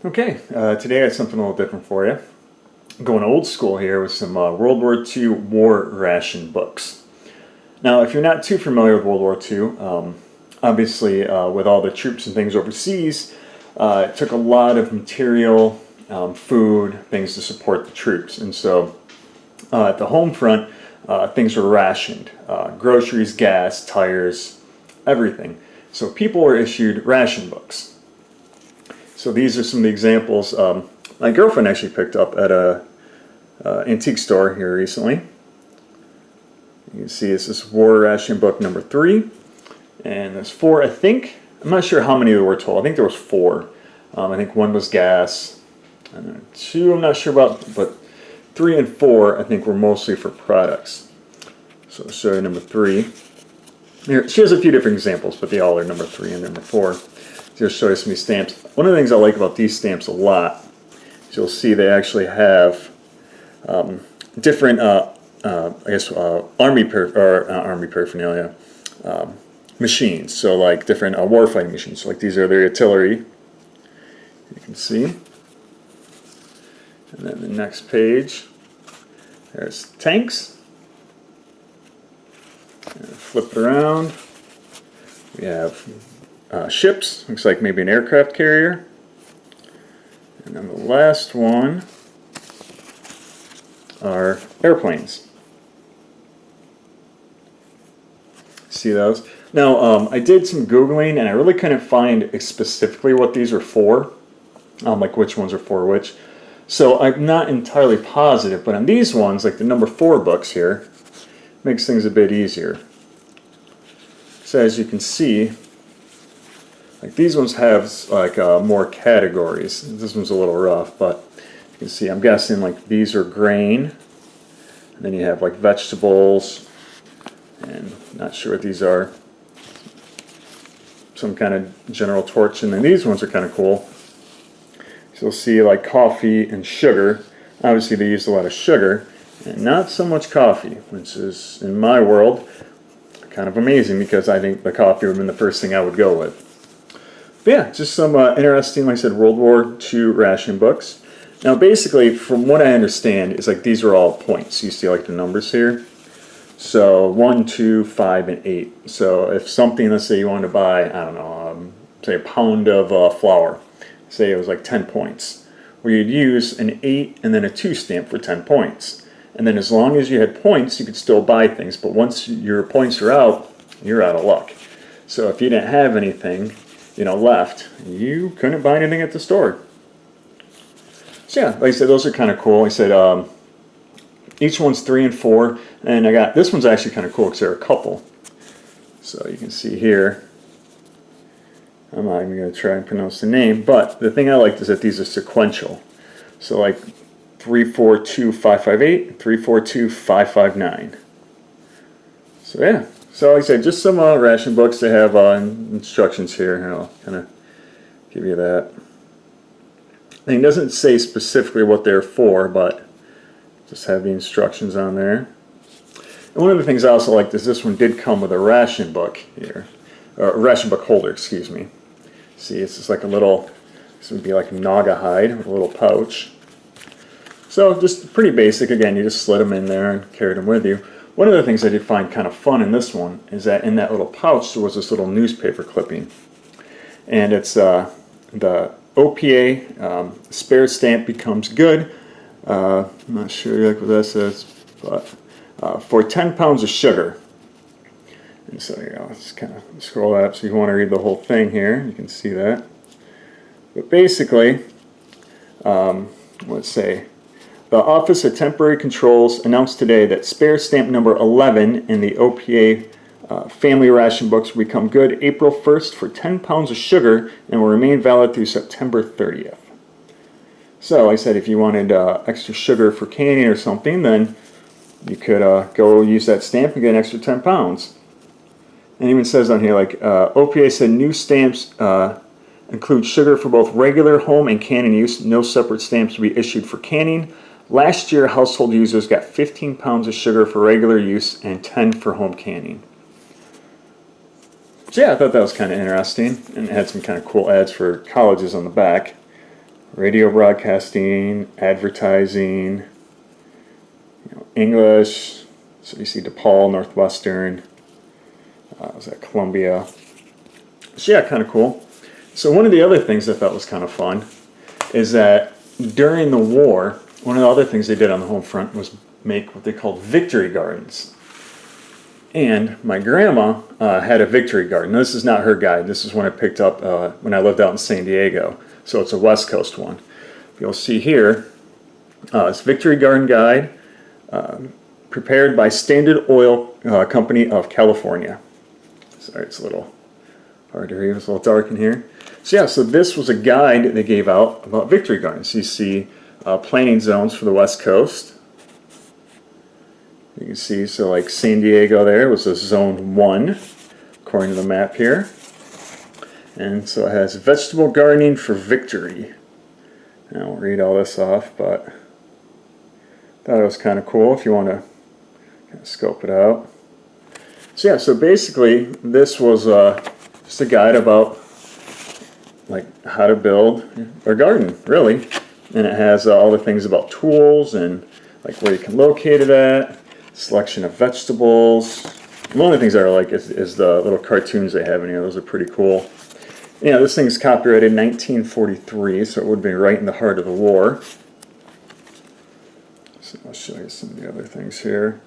Okay, today I have something a little different for you. I'm going old school here with some World War II war ration books. Now, if you're not too familiar with World War II, obviously with all the troops and things overseas, it took a lot of material, food, things to support the troops. And so at the home front, things were rationed. Groceries, gas, tires, everything. So people were issued ration books. So these are some of the examples my girlfriend actually picked up at a antique store here recently. You can see this is War Ration book number 3, and there's 4. I'm not sure how many there were total. I think there was 4. I think 1 was gas, and 2 I'm not sure about, but 3 and 4 I think were mostly for products. So I'll show you number 3. Here, she has a few different examples, but they all are number 3 and number 4. Just show you some of these stamps. One of the things I like about these stamps a lot is you'll see they actually have different, army paraphernalia machines. So like different warfighting machines. So like these are their artillery. You can see. And then the next page, there's tanks. And flip it around. We have ships, looks like maybe an aircraft carrier. And then the last one are airplanes. See those? Now, I did some Googling and I really couldn't find specifically what these are for, like which ones are for which. So I'm not entirely positive, but on these ones, like the number 4 books here, makes things a bit easier. So as you can see, like these ones have like more categories. This one's a little rough, but you can see I'm guessing like these are grain, and then you have like vegetables, and not sure what these are. Some kind of general torch, and then these ones are kind of cool. So you'll see like coffee and sugar. Obviously they used a lot of sugar, and not so much coffee, which is in my world kind of amazing because I think the coffee would have been the first thing I would go with. But yeah, just some interesting, like I said, World War II ration books. Now basically, from what I understand, is like these are all points. You see like the numbers here. So 1, 2, 5, and 8. So if something, let's say you wanted to buy, I don't know, say a pound of flour. Say it was like 10 points. Well, you'd use an 8 and then a 2 stamp for 10 points. And then as long as you had points, you could still buy things. But once your points are out, you're out of luck. So if you didn't have anything, left, you couldn't buy anything at the store. So yeah, like I said, those are kind of cool. I said each one's 3 and 4, and I got this one's actually kind of cool because they're a couple. So you can see here. I'm not even going to try and pronounce the name, but the thing I liked is that these are sequential. So like 342558, 342559. So yeah. So like I said, just some ration books. They have instructions here. Here, I'll kind of give you that. And it doesn't say specifically what they're for, but just have the instructions on there. And one of the things I also liked is this one did come with a ration book here. Or a ration book holder, excuse me. See, it's just like a little, this would be like a naga hide with a little pouch. So just pretty basic. Again, you just slid them in there and carried them with you. One of the things I did find kind of fun in this one is that in that little pouch there was this little newspaper clipping. And it's the OPA spare stamp becomes good. I'm not sure what that says, but for 10 pounds of sugar. And so let's kind of scroll up so you want to read the whole thing here. You can see that. But basically, let's say, the Office of Temporary Controls announced today that spare stamp number 11 in the OPA family ration books will become good April 1st for 10 pounds of sugar and will remain valid through September 30th. So, like I said, if you wanted extra sugar for canning or something, then you could go use that stamp and get an extra 10 pounds. And it even says on here, like, OPA said new stamps include sugar for both regular home and canning use. No separate stamps will be issued for canning. Last year, household users got 15 pounds of sugar for regular use and 10 for home canning. So yeah, I thought that was kind of interesting, and it had some kind of cool ads for colleges on the back. radio broadcasting, advertising, English. So you see DePaul, Northwestern. Was that Columbia? So yeah, kind of cool. So one of the other things I thought was kind of fun is that during the war, one of the other things they did on the home front was make what they called victory gardens. And my grandma had a victory garden. Now, this is not her guide. This is one I picked up when I lived out in San Diego. So it's a West Coast one. You'll see here, it's Victory Garden Guide, prepared by Standard Oil Company of California. Sorry, it's a little hard to read. It's a little dark in here. So yeah, so this was a guide they gave out about victory gardens. You see planting zones for the West Coast. You can see, so like San Diego there was a zone 1, according to the map here. And so it has vegetable gardening for victory. I won't read all this off, but I thought it was kind of cool if you want to kind of scope it out. So yeah, so basically this was just a guide about like how to build a garden, really. And it has all the things about tools and like where you can locate it at, selection of vegetables. One of the things I like is the little cartoons they have in here. Those are pretty cool. Yeah, this thing's copyrighted in 1943, so it would be right in the heart of the war. So I'll show you some of the other things here.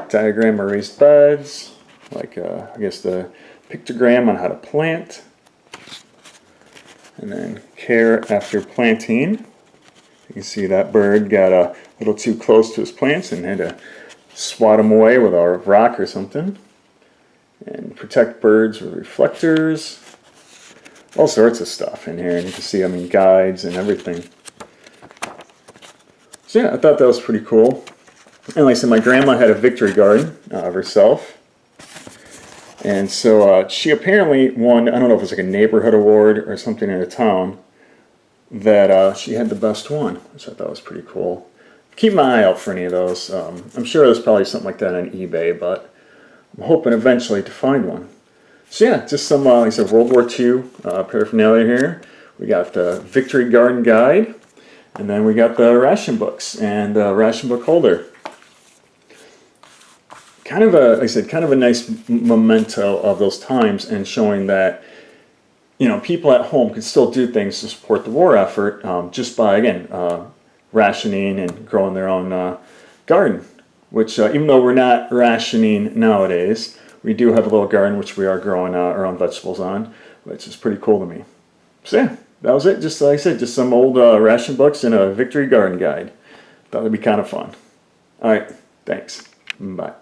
Diagram of raised beds, like I guess the pictogram on how to plant. And then care after planting. You can see that bird got a little too close to his plants and had to swat them away with a rock or something. And protect birds with reflectors. All sorts of stuff in here, and you can see, I mean, guides and everything. So yeah, I thought that was pretty cool. And like I said, my grandma had a victory garden of herself. And so she apparently won, I don't know if it was like a neighborhood award or something in a town, that she had the best one, which I thought was pretty cool. Keep my eye out for any of those. I'm sure there's probably something like that on eBay, but I'm hoping eventually to find one. So yeah, just some, like I said, World War II paraphernalia here. We got the Victory Garden Guide, and then we got the ration books and the ration book holder. Kind of a, like I said, kind of a nice memento of those times, and showing that, you know, people at home can still do things to support the war effort just by, again, rationing and growing their own garden. Which, even though we're not rationing nowadays, we do have a little garden which we are growing our own vegetables on, which is pretty cool to me. So yeah, that was it. Just like I said, just some old ration books and a Victory Garden Guide. Thought it'd be kind of fun. All right, thanks. Bye.